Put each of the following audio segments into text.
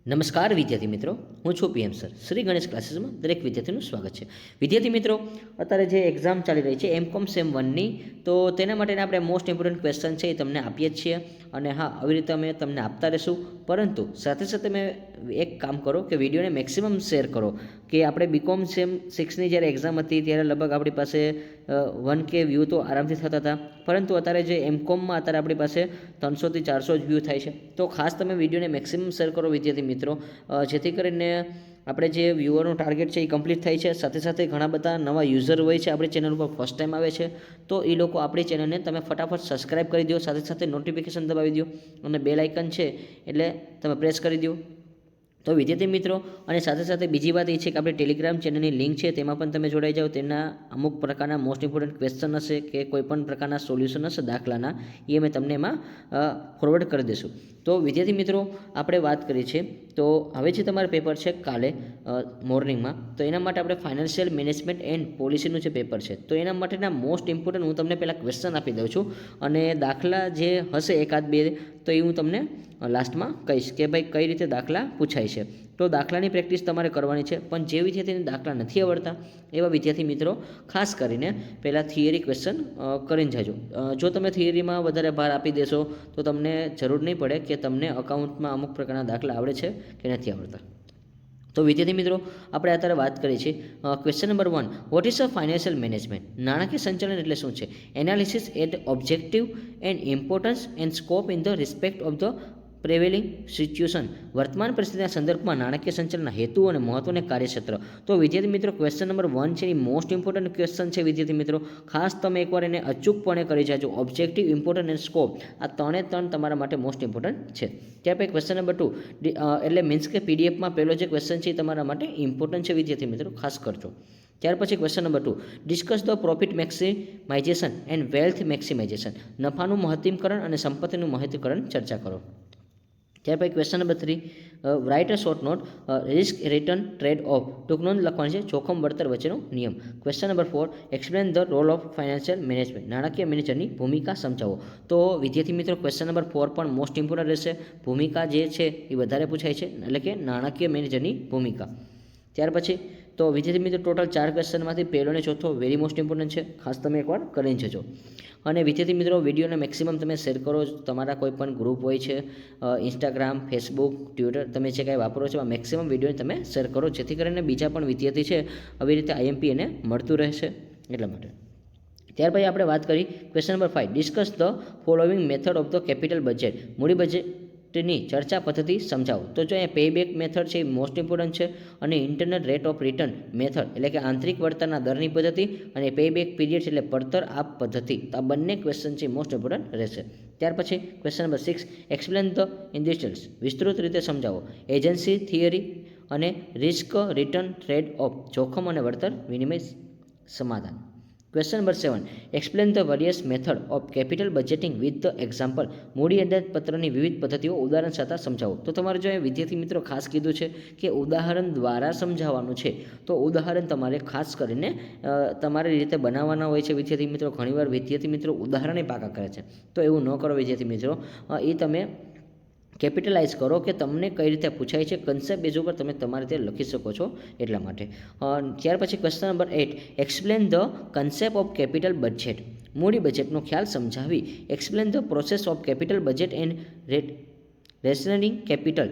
નમસ્કાર વિદ્યાર્થી મિત્રો, હું છું પીએમ સર. શ્રી ગણેશ ક્લાસીસમાં દરેક વિદ્યાર્થીનું સ્વાગત છે. વિદ્યાર્થી મિત્રો, અત્યારે જે એક્ઝામ ચાલી રહી છે એમકોમ સેમ 1ની, તો તેના માટેના આપણે મોસ્ટ ઇમ્પોર્ટન્ટ ક્વેશ્ચન છે એ તમને આપીએ જ છીએ. અને હા, આવી રીતે અમે તમને આપતા રહીશું. પરંતુ સાથે સાથે મેં એક કામ કરો કે વિડીયોને મેક્સિમમ શેર કરો. કે આપણે બીકોમ સેમ 6ની જ્યારે એક્ઝામ હતી ત્યારે લગભગ આપણી પાસે 1K વ્યૂ તો આરામથી થતા હતા. પરંતુ અત્યારે જે એમકોમમાં અત્યારે આપણી પાસે 300થી 400 જ વ્યૂ થાય છે. તો ખાસ તમે વિડીયોને મેક્સિમમ શેર કરો વિદ્યાર્થી મિત્રો, જેથી કરીને આપણે જે વ્યૂઅરનું ટાર્ગેટ છે એ કમ્પ્લીટ થાય છે. સાથે સાથે ઘણા બધા નવા યુઝર હોય છે આપણી ચેનલ ઉપર, ફર્સ્ટ ટાઈમ આવે છે, તો એ લોકો આપણી ચેનલને તમે ફટાફટ સબસ્ક્રાઈબ કરી દો. સાથે સાથે નોટિફિકેશન દબાવી દો અને બેલ આઇકન છે એટલે તમે પ્રેસ કરી દો. તો વિદ્યાર્થી મિત્રો, અને સાથે સાથે બીજી વાત એ છે કે આપણે ટેલિગ્રામ ચેનલની લિંક છે તેમાં પણ તમે જોડાઈ જાઓ. તેના અમુક પ્રકારના મોસ્ટ ઇમ્પોર્ટન્ટ ક્વેશ્ચન હશે કે કોઈ પણ પ્રકારના સોલ્યુશન હશે દાખલાના, એ અમે તમને એમાં ફોરવર્ડ કરી દઈશું. તો વિદ્યાર્થી મિત્રો, આપણે વાત કરીએ છીએ તો હવે જે તમારું પેપર છે કાલે મોર્નિંગમાં, તો એના માટે આપણે ફાઇનાન્શિયલ મેનેજમેન્ટ એન્ડ પોલિસીનું જે પેપર છે, તો એના માટેના મોસ્ટ ઇમ્પોર્ટન્ટ હું તમને પહેલાં ક્વેશ્ચન આપી દઉં છું. અને દાખલા જે હશે એકાદ બે, તો એ હું તમને લાસ્ટમાં કહીશ કે ભાઈ કઈ રીતે દાખલા પૂછાય છે. તો દાખલાની પ્રેક્ટિસ તમારે કરવાની છે. પણ જે વિદ્યાર્થીને દાખલા નથી આવડતા એવા વિદ્યાર્થી મિત્રો ખાસ કરીને પહેલાં થિયરી ક્વેશ્ચન કરીને જાજો. જો તમે થિયરીમાં વધારે ભાર આપી દેશો તો તમને જરૂર નહીં પડે કે તમને અકાઉન્ટમાં અમુક પ્રકારના દાખલા આવડે છે કે નથી આવડતા. તો વિદ્યાર્થી મિત્રો, આપણે અત્યારે વાત કરીએ છીએ question number 1, what is a financial management? નાણાકીય સંચાલન એટલે શું છે? Analysis at objective and importance and scope in the respect of the prevailing situation. વર્તમાન પરિસ્થિતિના સંદર્ભમાં નાણાકીય સંચાલનના હેતુ અને મહત્વને કાર્યક્ષેત્ર. તો વિદ્યાર્થી મિત્રો, ક્વેશ્ચન નંબર 1 છે એ મોસ્ટ ઇમ્પોર્ટન્ટ ક્વેશ્ચન છે વિદ્યાર્થી મિત્રો. ખાસ તમે એકવાર એને અચૂકપણે કરી જાજો. ઓબ્જેક્ટિવ, ઇમ્પોર્ટન્ટ અને સ્કોપ, આ ત્રણ તમારા માટે મોસ્ટ ઇમ્પોર્ટન્ટ છે. ત્યાર પછી ક્વેશ્ચન નંબર 2, એટલે મીન્સ કે પીડીએફમાં પહેલો જે ક્વેશ્ચન છે એ તમારા માટે ઇમ્પોર્ટન્ટ છે વિદ્યાર્થી મિત્રો, ખાસ કરજો. ત્યાર પછી question number 2, discuss the profit maximization and wealth maximization. નફાનું મહત્તીકરણ અને સંપત્તિનું મહત્તીકરણ ચર્ચા કરો. ત્યાર પછી question number 3, write a short note, risk return trade off. ટૂંક નોંધ લખવાની છે, જોખમ વળતર વચ્ચેનો નિયમ. Question number 4, explain the role of financial management. નાણાકીય મેનેજરની ભૂમિકા સમજાવો. તો વિદ્યાર્થી મિત્રો, ક્વેશ્ચન નંબર 4 પણ મોસ્ટ ઇમ્પોર્ટન્ટ રહેશે. ભૂમિકા જે છે એ વધારે પૂછાય છે, એટલે કે નાણાકીય મેનેજરની ભૂમિકા. ત્યાર પછી તો વિદ્યાર્થી મિત્રો, ટોટલ 4 ક્વેશ્ચનમાંથી પહેલો અને ચોથો વેરી મોસ્ટ ઇમ્પોર્ટન્ટ છે. ખાસ તમે એકવાર કરીને જજો. અને વિદ્યાર્થી મિત્રો, વિડીયોને મેક્સિમમ તમે શેર કરો. તમારા કોઈ પણ ગ્રુપ હોય છે, ઇન્સ્ટાગ્રામ, ફેસબુક, ટ્વિટર, તમે જે કાંઈ વાપરો છો, મેક્સિમમ વિડીયોને તમે શેર કરો, જેથી કરીને બીજા પણ વિદ્યાર્થી છે આવી રીતે આઈએમપી એને મળતું રહેશે એટલા માટે. ત્યાર પછી આપણે વાત કરી question number 5, discuss the following method of the capital budget. મૂડી બજેટની ચર્ચા પદ્ધતિ સમજાવો. તો જો અહીંયા પેબેક મેથડ છે એ મોસ્ટ ઇમ્પોર્ટન્ટ છે, અને internal rate of return method એટલે કે આંતરિક વળતરના દરની પદ્ધતિ, અને પેબેક પીરિયડ એટલે પડતર આપ પદ્ધતિ. તો આ બંને ક્વેશ્ચન છે મોસ્ટ ઇમ્પોર્ટન્ટ રહેશે. ત્યાર પછી ક્વેશ્ચન નંબર 6, એક્સપ્લેન ધ ઇન્ડિસ્ટન્સ. વિસ્તૃત રીતે સમજાવો. એજન્સી થિયરી અને રિસ્ક રિટર્ન ટ્રેડ ઓફ. જોખમ અને વળતર વિનિમય સમાધાન. Question number 7, explain the various method of capital budgeting with the example. મૂડી અંદાજપત્રની વિવિધ પદ્ધતિઓ ઉદાહરણ સાથે સમજાવો. તો તમારે જો વિદ્યાર્થી મિત્રો ખાસ કીધું છે કે ઉદાહરણ દ્વારા સમજાવવાનું છે, તો ઉદાહરણ તમારે ખાસ કરીને તમારી રીતે બનાવવાના હોય છે વિદ્યાર્થી મિત્રો. ઘણીવાર વિદ્યાર્થી મિત્રો ઉદાહરણે પાકા કરે છે, તો એવું ન કરો વિદ્યાર્થી મિત્રો. એ તમે કેપિટલાઇઝ કરો કે તમને કઈ રીતે પૂછાય છે, કન્સેપ્ટ બેઝ ઉપર તમે તમારી રીતે લખી શકો છો એટલા માટે. ત્યાર પછી question number 8, explain the concept of capital budget. મૂડી બજેટનો ખ્યાલ સમજાવી. Explain the process of capital budget and rationing capital.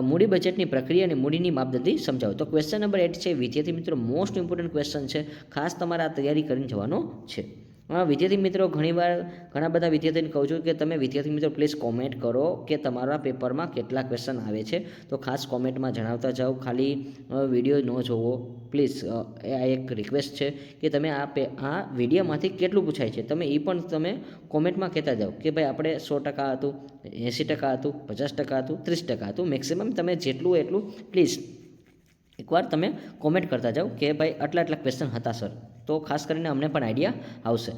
મૂડી બજેટની પ્રક્રિયા અને મૂડીની માપદંડી સમજાવો. તો ક્વેશ્ચન નંબર 8 છે વિદ્યાર્થી મિત્રો મોસ્ટ ઇમ્પોર્ટન્ટ ક્વેશ્ચન છે. ખાસ તમારે આ તૈયારી કરીને જવાનો છે. વિદ્યાર્થી મિત્રો, ઘણા બધા વિદ્યાર્થીને કહું છું કે તમે વિદ્યાર્થી મિત્રો પ્લીઝ કોમેન્ટ કરો કે તમારા પેપરમાં કેટલા ક્વેશ્ચન આવે છે. તો ખાસ કોમેન્ટમાં જણાવતા જાઓ, ખાલી વિડીયો ન જોવો પ્લીઝ. આ એક રિક્વેસ્ટ છે કે તમે આ વિડીયોમાંથી કેટલું પૂછાય છે તમે એ પણ તમે કોમેન્ટમાં કહેતા જાઓ કે ભાઈ આપણે 100% હતું, 80% હતું, 50% હતું, 30% હતું. મેક્સિમમ તમે જેટલું એટલું પ્લીઝ એકવાર તમે કોમેન્ટ કરતા જાઓ કે ભાઈ આટલા ક્વેશ્ચન હતા સર, તો ખાસ કરીને અમને પણ આઈડિયા આવશે.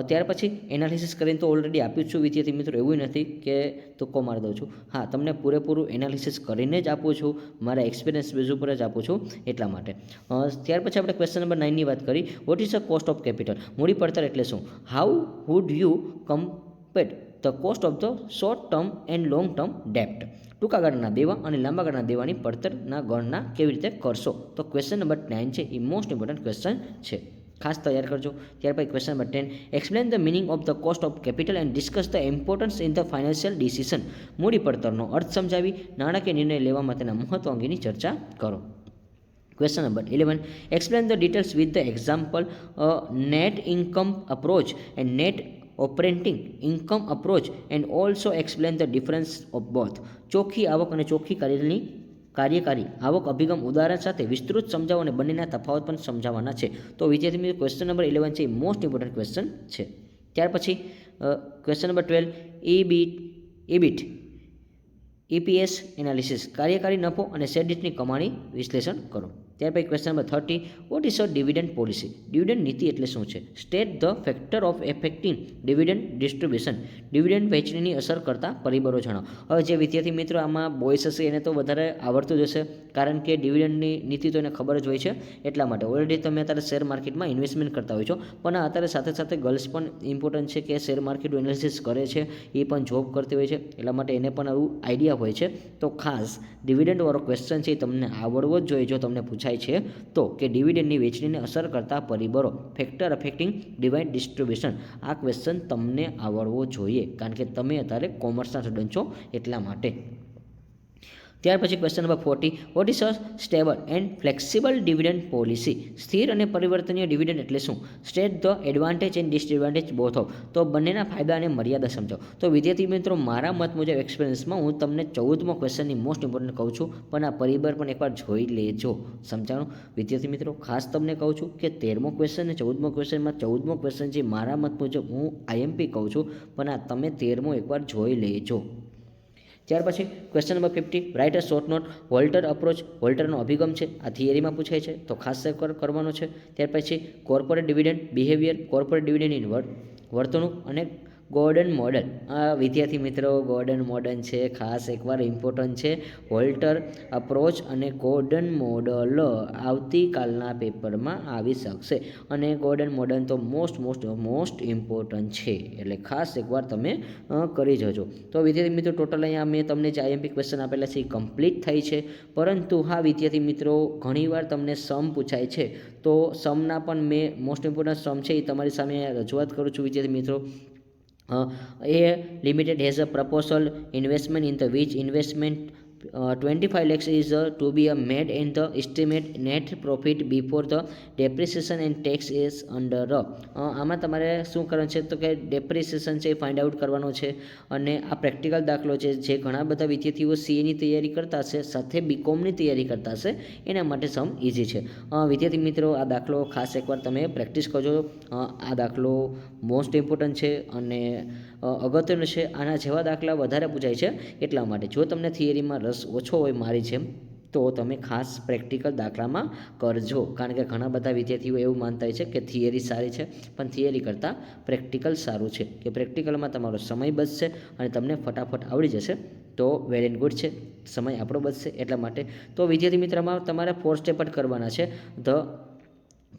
ત્યાર પછી એનાલિસિસ કરીને તો ઓલરેડી આપ્યું જ છું વિદ્યાર્થી મિત્રો, એવું નથી કે તુક્કો મારી દઉં છું. હા, તમને પૂરેપૂરું એનાલિસિસ કરીને જ આપું છું, મારા એક્સપિરિયન્સ બેઝ ઉપર જ આપું છું એટલા માટે. ત્યાર પછી આપણે ક્વેશ્ચન નંબર 9ની વાત કરી. What is the cost of capital? મૂડી પડતર એટલે શું? How would you compare the cost of the short term and long term ડેપ્ટ. ટૂંકા ગાળાના દેવા અને લાંબા ગાળાના દેવાની પડતરના ગણના કેવી રીતે કરશો? તો ક્વેશ્ચન નંબર 9 છે એ મોસ્ટ ઇમ્પોર્ટન્ટ ક્વેશ્ચન છે, ખાસ તૈયાર કરજો. ત્યાર પછી question number 10, explain the meaning of the cost of capital and discuss the importance in the financial decision. મૂડી પડતરનો અર્થ સમજાવી નાણાકીય નિર્ણય લેવા માટેના મહત્વ અંગેની ચર્ચા કરો. Question number 11, explain the details with the example net income approach and net operating income approach and also explain the difference of both. ચોખ્ખી આવક અને ચોખ્ખી કાર્યકારી આવક અભિગમ ઉદાહરણ સાથે વિસ્તૃત સમજાવો અને બંનેના તફાવત પણ સમજાવવાના છે. તો વિદ્યાર્થી મિત્રો ક્વેશ્ચન નંબર 11 છે એ મોસ્ટ ઇમ્પોર્ટન્ટ ક્વેશ્ચન છે. ત્યાર પછી question number 12, EBIT EPS analysis, કાર્યકારી નફો અને શેરડીટની કમાણી વિશ્લેષણ કરો. ત્યાર પછી question number 30, what is a dividend policy? Dividend નીતિ એટલે શું છે? State the factor of affecting dividend distribution, dividend વહેંચણીની અસર કરતા પરિબળો જણાવો. હવે જે વિદ્યાર્થી મિત્રો આમાં બોયસ હશે એને તો વધારે આવડતું જ હશે, કારણ કે ડિવિડન્ડની નીતિ તો એને ખબર જ હોય છે. એટલા માટે ઓલરેડી તમે અત્યારે શેર માર્કેટમાં ઇન્વેસ્ટમેન્ટ કરતા હોય છો, પણ અત્યારે સાથે સાથે ગર્લ્સ પણ ઇમ્પોર્ટન્ટ છે કે શેર માર્કેટનું એનાલિસિસ કરે છે, એ પણ જોબ કરતી હોય છે, એટલા માટે એને પણ આવું આઈડિયા હોય છે. તો ખાસ ડિવિડન્ડવાળો ક્વેશ્ચન છે એ તમને આવડવો જ જોઈએ. જો તમને પૂછાય છે તો કે ડિવિડન્ડની વેચણીને અસર કરતા પરિબળો, ફેક્ટર અફેક્ટિંગ ડિવાઇડ ડિસ્ટ્રીબ્યુશન, આ ક્વેશ્ચન તમને આવડવો જોઈએ, કારણ કે તમે અત્યારે કોમર્સના સ્ટુડન્ટ છો એટલા માટે. ત્યાર પછી question number 40, vote is a stable and flexible dividend policy? સ્થિર અને પરિવર્તનીય ડિવિડન્ડ એટલે શું? State the advantage and disadvantage both of. તો બંનેના ફાયદા અને મર્યાદા સમજાવો. તો વિદ્યાર્થી મિત્રો મારા મત મુજબ એક્સપિરિયન્સમાં હું તમને 14મો ક્વેશ્ચનની મોસ્ટ ઇમ્પોર્ટન્ટ કહું છું, પણ આ પરિબળ પણ એકવાર જોઈ લેજો. સમજાણું વિદ્યાર્થી મિત્રો? ખાસ તમને કહું છું કે 13મો ક્વેશ્ચન અને 14મો ક્વેશ્ચનમાં 14મો ક્વેશ્ચન જે મારા મત મુજબ હું આઈએમપી કહું છું, પણ આ તમે 13મો એકવાર જોઈ લેજો. ત્યાર પછી question number 50, write a short note Walter approach. વોલ્ટરનો અભિગમ છે, આ થિયરીમાં પૂછાય છે, તો ખાસ કરવાનો છે. ત્યાર પછી કોર્પોરેટ ડિવિડન્ડ બિહેવિયર, કોર્પોરેટ ડિવિડન્ડની વર્તણૂક અને ગોર્ડન મોડલ. આ વિદ્યાર્થી મિત્રો ગોર્ડન મોડલ છે, ખાસ એકવાર ઇમ્પોર્ટન્ટ છે. વોલ્ટર અપ્રોચ અને ગોર્ડન મોડલ આવતીકાલના પેપરમાં આવી શકશે, અને ગોર્ડન મોડલ તો મોસ્ટ ઇમ્પોર્ટન્ટ છે, એટલે ખાસ એકવાર તમે કરી જજો. તો વિદ્યાર્થી મિત્રો ટોટલ અહીંયા મેં તમને જે આઈએમપી ક્વેશ્ચન આપેલા છે એ કમ્પ્લીટ થઈ છે, પરંતુ હા વિદ્યાર્થી મિત્રો ઘણીવાર તમને સમ પૂછાય છે, તો સમના પણ મેં મોસ્ટ ઇમ્પોર્ટન્ટ સમ છે એ તમારી સામે રજૂઆત કરું છું વિદ્યાર્થી મિત્રો. A limited has a proposal investment in the which investment 25 lakhs is to be made and the estimate net profit before the depreciation and tax is under. આમાં તમારે શું કરવાનું છે તો કે ડેપ્રિસિએશન છે એ ફાઇન્ડ આઉટ કરવાનો છે, અને આ પ્રેક્ટિકલ દાખલો છે જે ઘણા બધા વિદ્યાર્થીઓ સીએની તૈયારી કરતા હશે, સાથે બીકોમની તૈયારી કરતા હશે, એના માટે સમ ઇઝી છે. વિદ્યાર્થી મિત્રો આ દાખલો ખાસ એકવાર તમે પ્રેક્ટિસ કરજો. આ દાખલો મોસ્ટ ઇમ્પોર્ટન્ટ છે અને અગત્યનું છે. આના જેવા દાખલા વધારે પૂછાય છે, એટલા માટે જો તમને થિયરીમાં રસ ઓછો હોય મારી જેમ, તો તમે ખાસ પ્રેક્ટિકલ દાખલામાં કરજો, કારણ કે ઘણા બધા વિદ્યાર્થીઓ એવું માનતા હોય છે કે થિયરી સારી છે, પણ થિયરી કરતાં પ્રેક્ટિકલ સારું છે, કે પ્રેક્ટિકલમાં તમારો સમય બચશે અને તમને ફટાફટ આવડી જશે, તો વેલ એન્ડ ગુડ છે, સમય આપણો બચશે એટલા માટે. તો વિદ્યાર્થી મિત્રમાં તમારે 4 સ્ટેપ જ કરવાના છે. The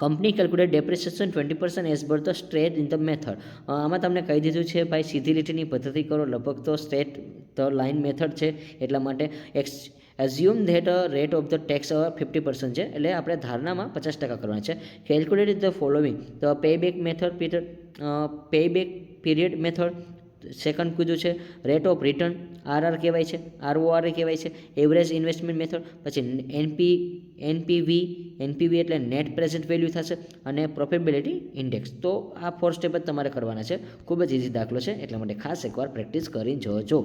company calculate depreciation 20% as per the straight in the method. આમાં તમને કહી દીધું છે ભાઈ સીધી લીટીની પદ્ધતિ કરો, લગભગ તો સ્ટ્રેટ ધ લાઇન મેથડ છે, એટલા માટે assume that rate of the tax 50% છે, એટલે આપણે ધારણામાં 50% કરવાના છે. Calculate the following, the payback period method. Second કીધું છે રેટ ઓફ રિટર્ન, આરઆર કહેવાય છે, આરઓઆર કહેવાય છે, એવરેજ ઇન્વેસ્ટમેન્ટ મેથડ. પછી એનપીવી એટલે નેટ પ્રેઝન્ટ વેલ્યુ થશે, અને પ્રોફિટેબિલિટી ઇન્ડેક્સ. તો આ 4 સ્ટેપ જ તમારે કરવાના છે. ખૂબ જ ઇઝી દાખલો છે, એટલા માટે ખાસ એકવાર પ્રેક્ટિસ કરી જજો.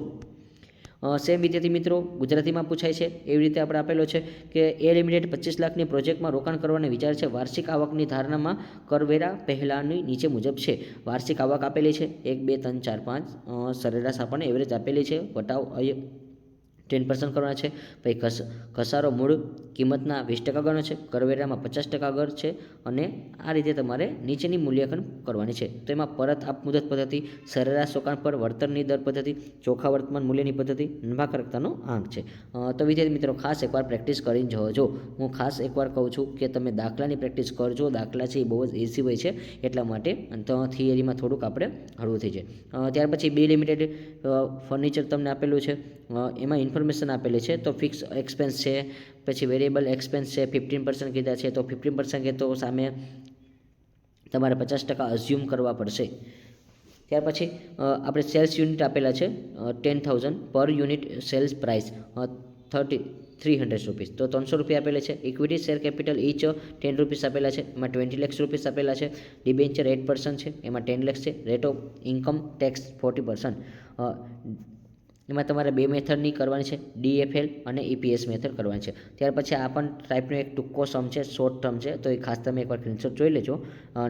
સેમ વિદ્યાર્થી મિત્રો ગુજરાતીમાં પૂછાય છે એવી રીતે આપણે આપેલો છે કે એ લિમિટેડ 25 લાખની પ્રોજેક્ટમાં રોકાણ કરવાનો વિચાર છે. વાર્ષિક આવકની ધારણામાં કરવેરા પહેલાંની નીચે મુજબ છે. વાર્ષિક આવક આપેલી છે 1, 2, 3, 4, 5, સરેરાશ આપણને એવરેજ આપેલી છે, વટાવ 10% કરવાના છે. પછી ઘસારો મૂળ કિંમતના 20% ગણો છે, કરવેરામાં 50% દર છે અને આ રીતે તમારે નીચેની મૂલ્યાંકન કરવાની છે. તો એમાં પરત આપ મુદત પદ્ધતિ, સરેરાશ રોકાણ પર વળતરની દર પદ્ધતિ, ચોખ્ખા વર્તમાન મૂલ્યની પદ્ધતિ, નફાકારકતાનો આંક છે. તો વિદ્યાર્થી મિત્રો ખાસ એકવાર પ્રેક્ટિસ કરીને જજો. હું ખાસ એકવાર કહું છું કે તમે દાખલાની પ્રેક્ટિસ કરજો. દાખલા છે એ બહુ જ ઇઝી હોય છે, એટલા માટે તો થિયરીમાં થોડુંક આપણે હળવું થઈ જાય. ત્યાર પછી બી લિમિટેડ ફર્નિચર તમને આપેલું છે, એમાં ઇન્ફોર્મેશન આપેલી છે. તો ફિક્સ એક્સપેન્સ છે, પછી વેરિયેબલ એક્સપેન્સ છે, 15% કીધા છે. તો 15% કે તો સામે તમારે 50% અઝ્યુમ કરવા પડશે. ત્યાર પછી આપણે સેલ્સ યુનિટ આપેલા છે 10,000 પર યુનિટ સેલ્સ પ્રાઇસ 300 રૂપીસ, તો 300 રૂપિયા આપેલા છે. Equity share capital each 10 rupees આપેલા છે, એમાં 20 લાખ રૂપીસ આપેલા છે. ડિબેન્ચર 8% છે, એમાં 10 લાખ છે. Rate of income tax 40%. એમાં તમારે બે મેથડની કરવાની છે, DFL અને EPS મેથડ કરવાની છે. ત્યાર પછી આ પણ ટાઈપનો એક ટૂંકો સમ છે, શોર્ટ ટર્મ છે, તો એ ખાસ તમે એકવાર સ્ક્રીનશોટ જોઈ લેજો,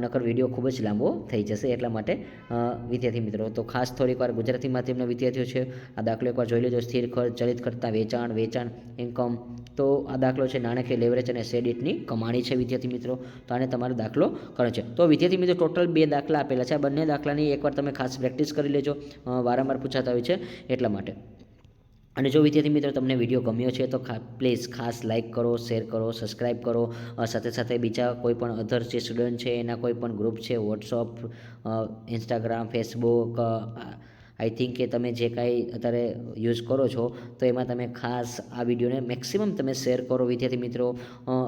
નકર વિડીયો ખૂબ જ લાંબો થઈ જશે. એટલા માટે વિદ્યાર્થી મિત્રો તો ખાસ થોડીક વાર ગુજરાતી માધ્યમના વિદ્યાર્થીઓ છે, આ દાખલો એકવાર જોઈ લેજો. સ્થિર ખર્ચ, ચલિત ખર્ચના વેચાણ ઇન્કમ, તો આ દાખલો છે નાણાકીય લેવરેજ અને સેડિટની કમાણી છે વિદ્યાર્થી મિત્રો. તો આને તમારો દાખલો કરે છે. તો વિદ્યાર્થી મિત્રો ટોટલ 2 દાખલા આપેલા છે. આ બંને દાખલાની એકવાર તમે ખાસ પ્રેક્ટિસ કરી લેજો, વારંવાર પૂછાતા હોય છે એટલા માટે. અને જો વિદ્યાર્થી મિત્રો તમને વિડીયો ગમ્યો છે તો પ્લીઝ ખાસ લાઇક કરો, શેર કરો, સબસ્ક્રાઈબ કરો. સાથે સાથે બીજા કોઈ પણ અધર જે સ્ટુડન્ટ છે એના કોઈ પણ ગ્રુપ છે, WhatsApp, Instagram, Facebook, I think કે તમે જે કાંઈ અત્યારે યુઝ કરો છો તો એમાં તમે ખાસ આ વિડીયોને મેક્સિમમ તમે શેર કરો વિદ્યાર્થી મિત્રો.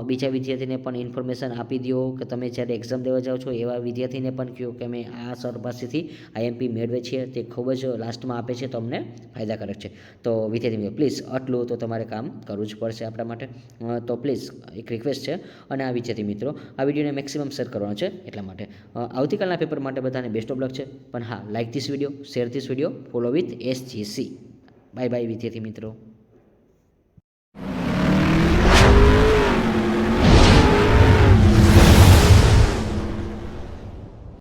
બીજા વિદ્યાર્થીને પણ ઇન્ફોર્મેશન આપી દો કે તમે જ્યારે એક્ઝામ દેવા જાઓ છો એવા વિદ્યાર્થીને પણ કહો કે અમે આ સર પાસેથી IMP મેળવે છીએ, તે ખૂબ જ લાસ્ટમાં આપે છે, તો અમને ફાયદાકારક છે. તો વિદ્યાર્થી મિત્રો પ્લીઝ આટલું તો તમારે કામ કરવું જ પડશે આપણા માટે. તો પ્લીઝ એક રિક્વેસ્ટ છે, અને આ વિદ્યાર્થી મિત્રો આ વિડીયોને મેક્સિમમ શેર કરવાનો છે એટલા માટે. આવતીકાલના પેપર માટે બધાને બેસ્ટ ઓફ લક છે. પણ હા, like this video, share this video, follow with SGC. Bye bye વિદ્યાર્થી મિત્રો.